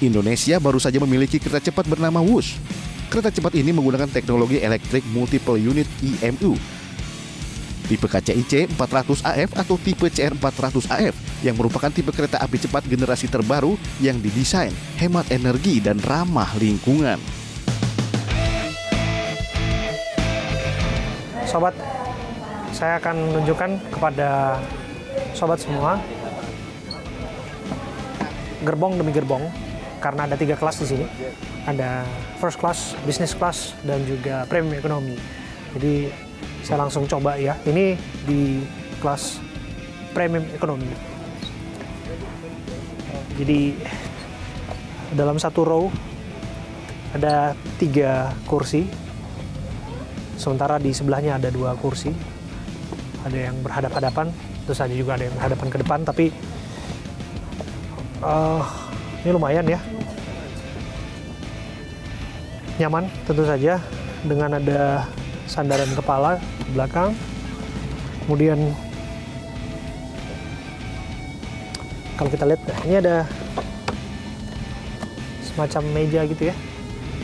Indonesia baru saja memiliki kereta cepat bernama Wush. Kereta cepat ini menggunakan teknologi Electric Multiple Unit EMU. Tipe KCIC 400 AF atau tipe CR 400 AF yang merupakan tipe kereta api cepat generasi terbaru yang didesain hemat energi dan ramah lingkungan. Sobat, saya akan menunjukkan kepada sobat semua gerbong demi gerbong, karena ada 3 kelas di sini. Ada first class, business class, dan juga premium economy. Jadi saya langsung coba ya. Ini di kelas premium economy. Jadi dalam satu row ada 3 kursi. Sementara di sebelahnya ada 2 kursi. Ada yang berhadap-hadapan, tentu saja juga ada yang berhadapan ke depan, tapi ini lumayan ya. Nyaman tentu saja, dengan ada sandaran kepala di belakang. Kemudian kalau kita lihat, ini ada semacam meja gitu ya,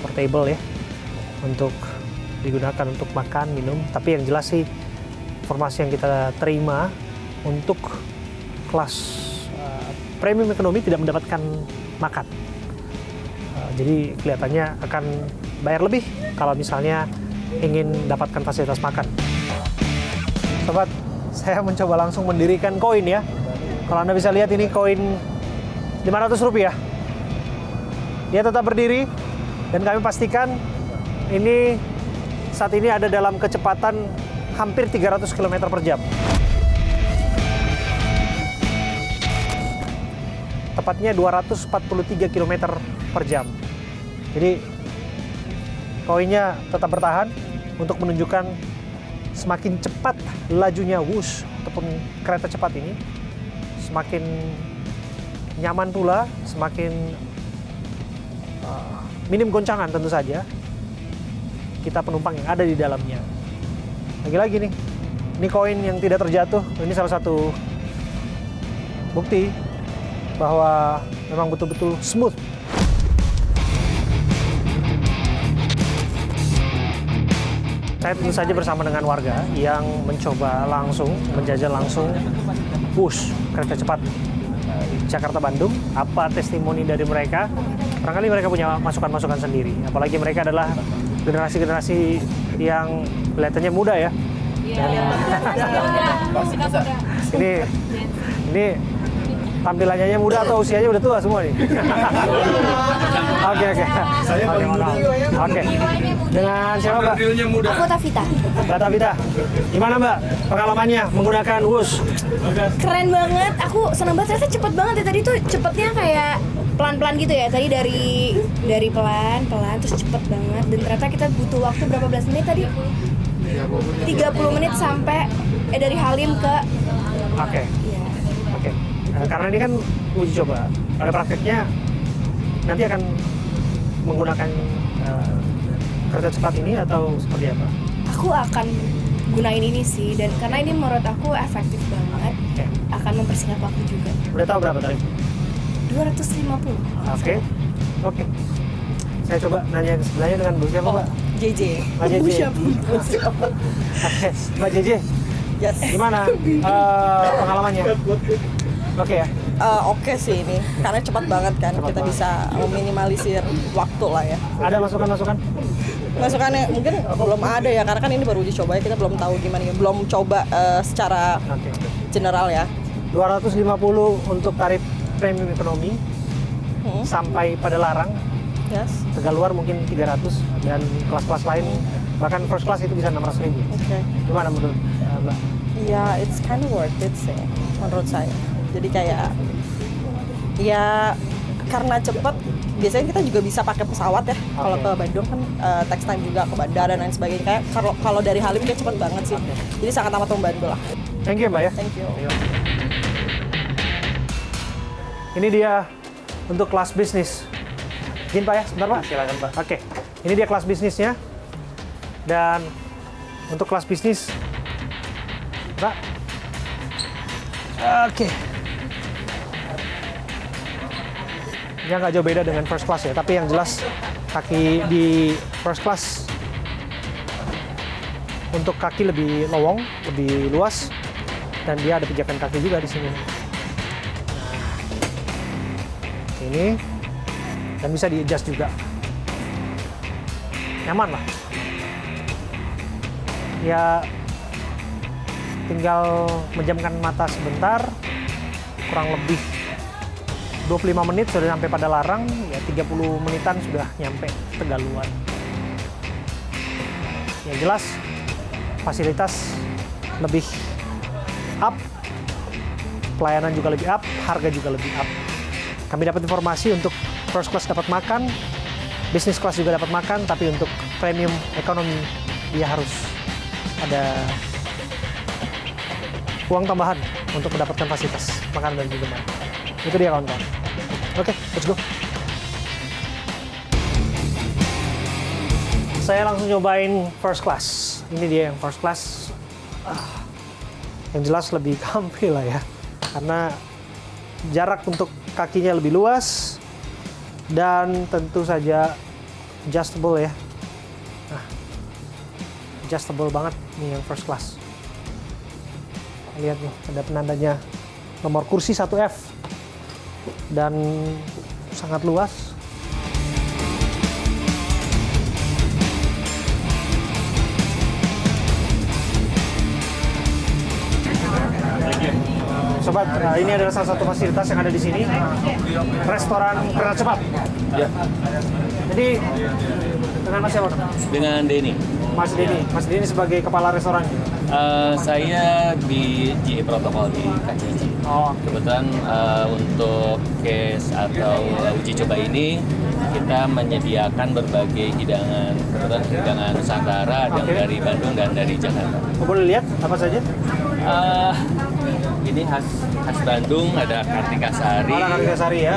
portable ya, untuk digunakan untuk makan, minum. Tapi yang jelas sih, informasi yang kita terima untuk kelas premium ekonomi tidak mendapatkan makan. Jadi kelihatannya akan bayar lebih kalau misalnya ingin dapatkan fasilitas makan. Sobat, saya mencoba langsung mendirikan koin ya. Kalau Anda bisa lihat, ini koin Rp500. Dia tetap berdiri, dan kami pastikan ini saat ini ada dalam kecepatan hampir 300 km per jam. Tepatnya 243 km per jam. Jadi koinnya tetap bertahan untuk menunjukkan semakin cepat lajunya Wush ataupun kereta cepat ini, semakin nyaman pula, semakin minim goncangan tentu saja kita penumpang yang ada di dalamnya. Lagi-lagi nih, ini koin yang tidak terjatuh. Ini salah satu bukti bahwa memang betul-betul smooth. Saya tentu saja bersama dengan warga yang mencoba langsung, menjajal langsung Wush kereta cepat Jakarta-Bandung. Apa testimoni dari mereka? Barangkali mereka punya masukan-masukan sendiri. Apalagi mereka adalah generasi-generasi yang kelihatannya muda ya. Ini tampilannya muda atau usianya udah tua semua nih? Oke. Oke. Dengan siapa, Mbak? Aku Tavita. Mbak Tavita, gimana Mbak pengalamannya menggunakan Wush? Keren banget. Aku senang banget. Ternyata cepet banget ya. Tadi tuh cepetnya kayak pelan-pelan gitu ya. Tadi dari pelan-pelan terus cepet banget. Dan ternyata kita butuh waktu berapa belas menit tadi? 30 menit sampai dari Halim ke... Oke. Ya. Oke. Karena ini kan uji coba. Pada prakteknya nanti akan menggunakan kereta cepat ini atau seperti apa? Aku akan gunain ini sih. Dan karena ini menurut aku efektif banget. Okay. Akan mempersingkat waktu juga. Udah tahu berapa tadi? 250. Oke. Saya coba nanya yang sebelahnya dengan Bu siapa, Mbak? JJ. Mbak JJ. Siapa? Oke, Mbak JJ. Yes. Gimana pengalamannya? Oke ya? Oke sih ini, karena cepat banget kan, Cepat kita banget. bisa meminimalisir waktu lah ya. Ada masukan-masukan? Masukannya mungkin belum ada ya, karena kan ini baru uji coba ya, kita belum tahu gimana, belum coba secara Oke. general ya. 250 untuk tarif premium ekonomi sampai pada larang. Yes. Tegaluar mungkin 300 dan kelas-kelas lain bahkan first class itu bisa 600.000. Oke. Gimana menurut Mbak? Ya, it's kind of worth it sih, menurut saya. Jadi kayak, ya karena cepet, biasanya kita juga bisa pakai pesawat ya. Kalau ke Bandung kan text time juga ke bandara dan lain sebagainya. Kayak kalau dari Halim kayak cepet banget sih. Jadi sangat amat membantu lah. Thank you Mbak ya. Thank you. Ini dia untuk kelas bisnis. Izin Pak ya, sebentar Pak. Silakan Pak. Oke, ini dia kelas bisnisnya. Dan untuk kelas bisnis, Pak. Oke. Ya nggak jauh beda dengan first class ya, tapi yang jelas kaki di first class untuk kaki lebih lowong, lebih luas, dan dia ada pijakan kaki juga di sini. Nah, ini dan bisa di-adjust juga. Nyaman lah. Ya tinggal menjamkan mata sebentar, kurang lebih 25 menit sudah sampai pada larang, ya 30 menitan sudah nyampe Tegaluar. Yang jelas fasilitas lebih up, pelayanan juga lebih up, harga juga lebih up. Kami dapat informasi untuk first class dapat makan, business class juga dapat makan, tapi untuk premium ekonomi dia harus ada uang tambahan untuk mendapatkan fasilitas makanan dan minuman. Itu dia kawan-kawan. Oke, let's go. Saya langsung nyobain first class. Ini dia yang first class. Yang jelas lebih comfy lah ya. Karena jarak untuk kakinya lebih luas. Dan tentu saja adjustable ya. Nah, adjustable banget nih yang first class. Lihat nih, ada penandanya nomor kursi 1F. Dan sangat luas. Sobat, ini adalah salah satu fasilitas yang ada di sini, restoran kereta cepat. Ya. Jadi dengan Mas siapa? Dengan Denny. Mas Denny sebagai kepala restoran. Saya di GE protokol di KCC. Oh, Kebetulan untuk case atau uji coba ini kita menyediakan berbagai hidangan, kebetulan hidangan Nusantara, ada yang Oke. dari Bandung dan dari Jakarta. boleh lihat apa saja? Ini khas Bandung, ada Kartika Sari. Oh, ada Kartika Sari ya.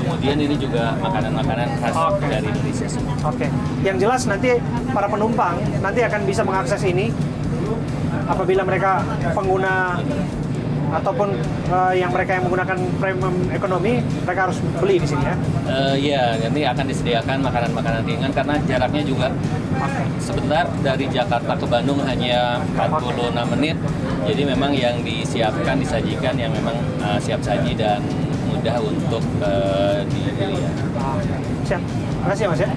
Kemudian ini juga makanan-makanan khas Oke. dari Indonesia semua. Oke. Yang jelas nanti para penumpang nanti akan bisa mengakses ini apabila mereka pengguna ataupun yang mereka yang menggunakan premium ekonomi, mereka harus beli di sini ya. Iya, nanti akan disediakan makanan-makanan ringan karena jaraknya juga sebentar dari Jakarta ke Bandung hanya 46 menit. Jadi memang yang disiapkan, disajikan yang memang siap saji dan mudah untuk dibeli ya. Siap. Terima kasih ya Mas ya.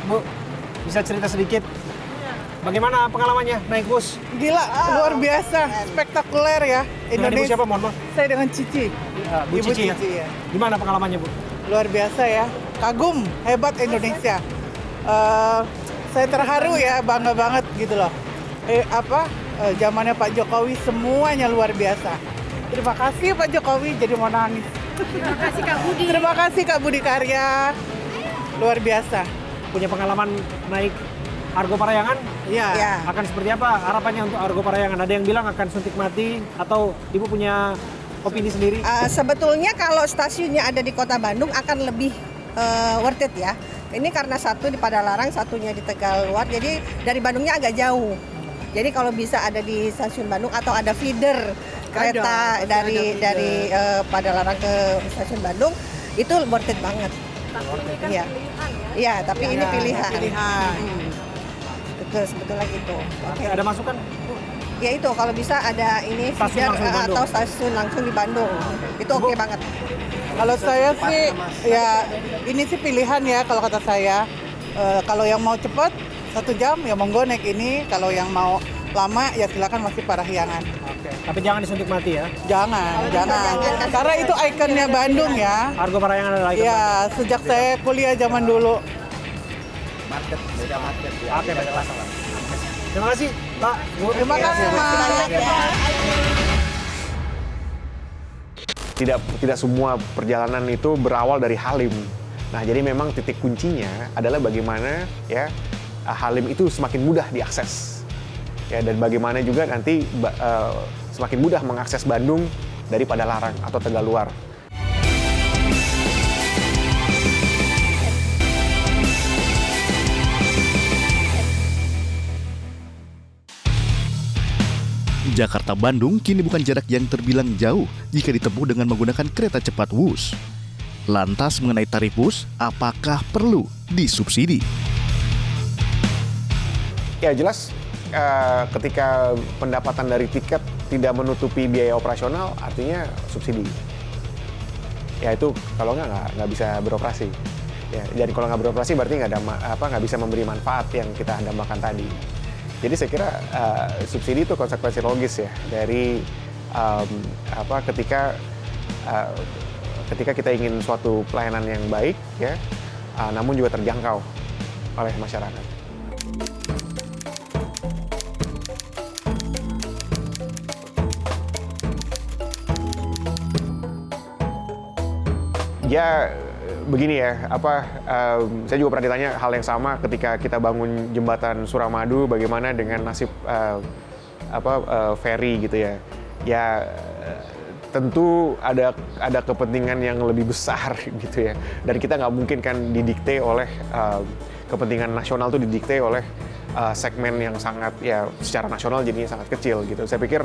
Bu, bisa cerita sedikit bagaimana pengalamannya naik bus? Gila, luar biasa, spektakuler ya. Dengan Ibu siapa, mohon maaf? Saya dengan Cici. Bu Ibu Cici ya? Cici, ya. Gimana pengalamannya, Bu? Luar biasa ya. Kagum, hebat Indonesia. Saya terharu ya, bangga banget gitu loh. Zamannya Pak Jokowi semuanya luar biasa. Terima kasih Pak Jokowi, jadi mau nangis. Terima kasih Kak Budi. Terima kasih Kak Budi Karya. Luar biasa. Punya pengalaman naik Argo Parayangan? Iya. Ya. Akan seperti apa harapannya untuk Argo Parayangan? Ada yang bilang akan suntik mati atau Ibu punya opini sendiri? Sebetulnya kalau stasiunnya ada di Kota Bandung akan lebih worth it ya. Ini karena satu di Padalarang, satunya di Tegaluar, jadi dari Bandungnya agak jauh. Jadi kalau bisa ada di stasiun Bandung atau ada feeder kereta dari Padalarang ke stasiun Bandung, itu worth it banget. Iya. Iya, tapi ini pilihan. Betul, sebetulnya gitu. Oke. Ada masukan? Ya itu kalau bisa ada ini Stasiun feeder langsung di Bandung. atau stasiun langsung di Bandung. Itu oke banget. Kalau saya sih, ya ini sih pilihan ya kalau kata saya. Kalau yang mau cepat 1 jam ya monggo naik ini. Kalau yang mau lama ya silakan masih Parahyangan. Oke. Tapi jangan disuntik mati ya. Jangan. Karena itu ikonnya Bandung ya. Argo Parayangan adalah ikon Ya sejak saya kuliah zaman dulu. Oke, baik masalah. Terima kasih, Pak. Bu. Terima kasih Mas. Tidak semua perjalanan itu berawal dari Halim. Nah, jadi memang titik kuncinya adalah bagaimana ya Halim itu semakin mudah diakses. Ya, dan bagaimana juga nanti semakin mudah mengakses Bandung dari Padalarang atau Tegaluar. Jakarta-Bandung kini bukan jarak yang terbilang jauh jika ditempuh dengan menggunakan kereta cepat Wush. Lantas mengenai tarif Wush, apakah perlu disubsidi? Ya jelas ketika pendapatan dari tiket tidak menutupi biaya operasional, artinya subsidi. Ya itu kalau nggak bisa beroperasi. Ya, dan kalau nggak beroperasi berarti nggak bisa memberi manfaat yang kita dambakan tadi. Jadi saya kira subsidi itu konsekuensi logis ya dari ketika kita ingin suatu pelayanan yang baik ya, namun juga terjangkau oleh masyarakat. Ya begini ya, saya juga pernah ditanya hal yang sama ketika kita bangun jembatan Suramadu, bagaimana dengan nasib ferry gitu ya. Ya tentu ada kepentingan yang lebih besar gitu ya. Dan kita nggak mungkin kan didikte oleh kepentingan nasional tuh didikte oleh segmen yang sangat ya secara nasional jadinya sangat kecil gitu. Saya pikir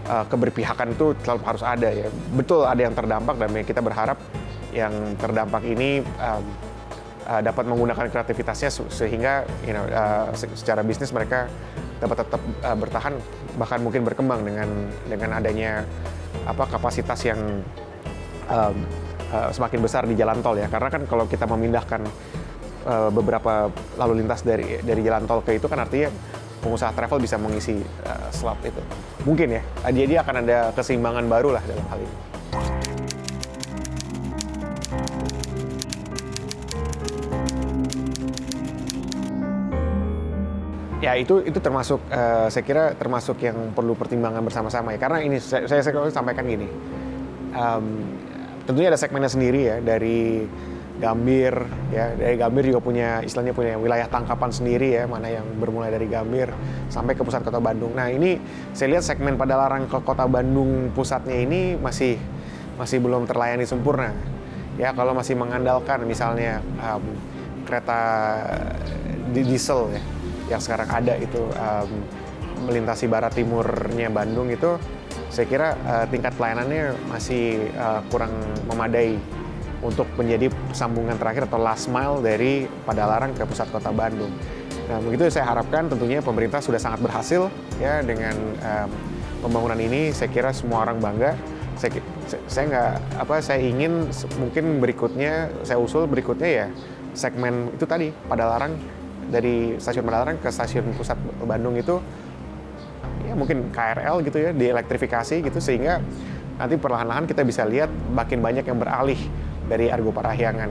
keberpihakan itu selalu harus ada ya. Betul ada yang terdampak dan kita berharap yang terdampak ini dapat menggunakan kreativitasnya sehingga secara bisnis mereka dapat tetap bertahan, bahkan mungkin berkembang dengan adanya kapasitas yang semakin besar di jalan tol ya. Karena kan kalau kita memindahkan beberapa lalu lintas dari jalan tol ke itu kan artinya pengusaha travel bisa mengisi slot itu. Mungkin ya, jadi akan ada keseimbangan baru lah dalam hal ini. Ya itu termasuk saya kira termasuk yang perlu pertimbangan bersama-sama ya, karena ini saya sampaikan gini, tentunya ada segmennya sendiri ya, dari Gambir ya, dari Gambir juga punya wilayah tangkapan sendiri ya, mana yang bermulai dari Gambir sampai ke pusat kota Bandung. Nah ini saya lihat segmen Padalarang ke kota Bandung pusatnya ini masih belum terlayani sempurna ya, kalau masih mengandalkan misalnya kereta diesel ya yang sekarang ada itu melintasi barat timurnya Bandung, itu saya kira tingkat pelayanannya masih kurang memadai untuk menjadi sambungan terakhir atau last mile dari Padalarang ke pusat kota Bandung. Nah begitu saya harapkan tentunya pemerintah sudah sangat berhasil ya dengan pembangunan ini. Saya kira semua orang bangga. Saya ingin mungkin berikutnya saya usul berikutnya ya segmen itu tadi Padalarang, dari stasiun Padalarang ke stasiun pusat Bandung itu ya mungkin KRL gitu ya, dielektrifikasi gitu, sehingga nanti perlahan-lahan kita bisa lihat makin banyak yang beralih dari Argo Parahyangan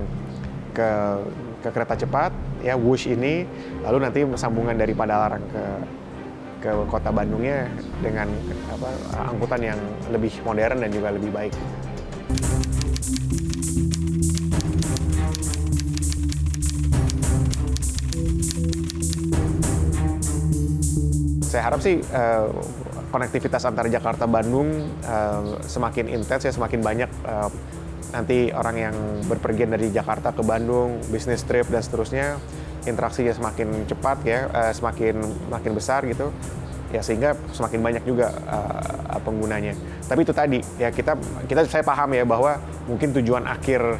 ke kereta cepat ya Wush ini, lalu nanti sambungan dari Padalarang ke kota Bandungnya dengan angkutan yang lebih modern dan juga lebih baik. Saya harap sih konektivitas antara Jakarta Bandung semakin intens ya, semakin banyak nanti orang yang berpergian dari Jakarta ke Bandung, bisnis trip dan seterusnya, interaksinya semakin cepat ya, semakin besar gitu ya, sehingga semakin banyak juga penggunanya. Tapi itu tadi ya, saya paham ya bahwa mungkin tujuan akhir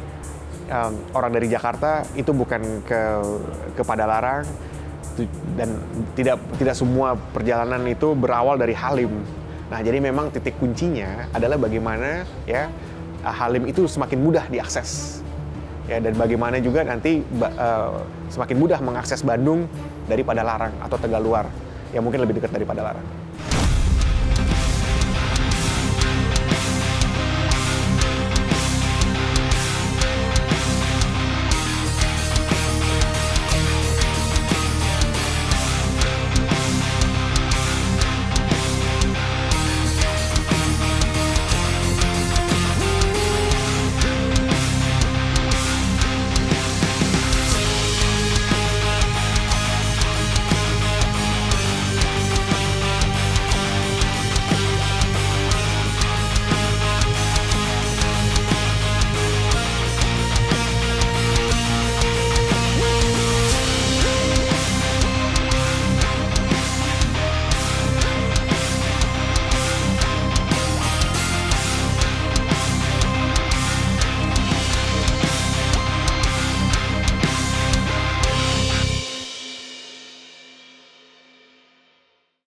orang dari Jakarta itu bukan ke Padalarang, dan tidak semua perjalanan itu berawal dari Halim. Nah, jadi memang titik kuncinya adalah bagaimana ya Halim itu semakin mudah diakses. Ya, dan bagaimana juga nanti semakin mudah mengakses Bandung dari Padalarang atau Tegaluar yang mungkin lebih dekat dari Padalarang.